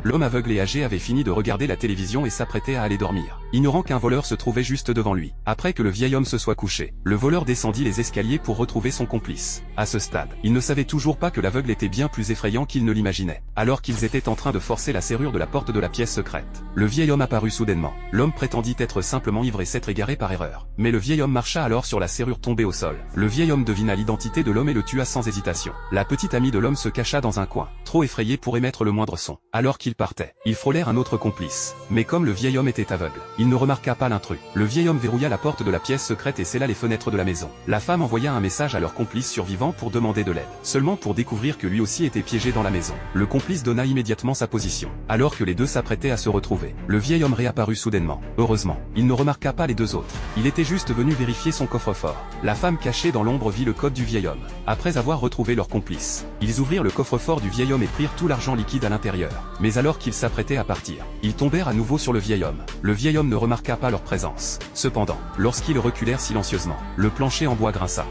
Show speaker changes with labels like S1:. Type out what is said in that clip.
S1: L'homme aveugle et âgé avait fini de regarder la télévision et s'apprêtait à aller dormir, ignorant qu'un voleur se trouvait juste devant lui. Après que le vieil homme se soit couché, le voleur descendit les escaliers pour retrouver son complice. À ce stade, il ne savait toujours pas que l'aveugle était bien plus effrayant qu'il ne l'imaginait. Alors qu'ils étaient en train de forcer la serrure de la porte de la pièce secrète, le vieil homme apparut soudainement. L'homme prétendit être simplement ivre et s'être égaré par erreur. Mais le vieil homme marcha alors sur la serrure tombée au sol. Le vieil homme devina l'identité de l'homme et le tua sans hésitation. La petite amie de l'homme se cacha dans un coin, trop effrayée pour émettre le moindre son. Alors qu'ils partaient, ils frôlèrent un autre complice. Mais comme le vieil homme était aveugle, il ne remarqua pas l'intrus. Le vieil homme verrouilla la porte de la pièce secrète et scella les fenêtres de la maison. La femme envoya un message à leur complice survivant pour demander de l'aide, seulement pour découvrir que lui aussi était piégé dans la maison. Le complice donna immédiatement sa position. Alors que les deux s'apprêtaient à se retrouver, le vieil homme réapparut soudainement. Heureusement, il ne remarqua pas les deux autres. Il était juste venu vérifier son coffre-fort. La femme cachée dans l'ombre vit le code du vieil homme. Après avoir retrouvé leur complice, ils ouvrirent le coffre-fort du vieil homme et prirent tout l'argent liquide à l'intérieur. Mais alors qu'ils s'apprêtaient à partir, ils tombèrent à nouveau sur le vieil homme. Le vieil homme ne remarqua pas leur présence. Cependant, lorsqu'ils reculèrent silencieusement, le plancher en bois grinça.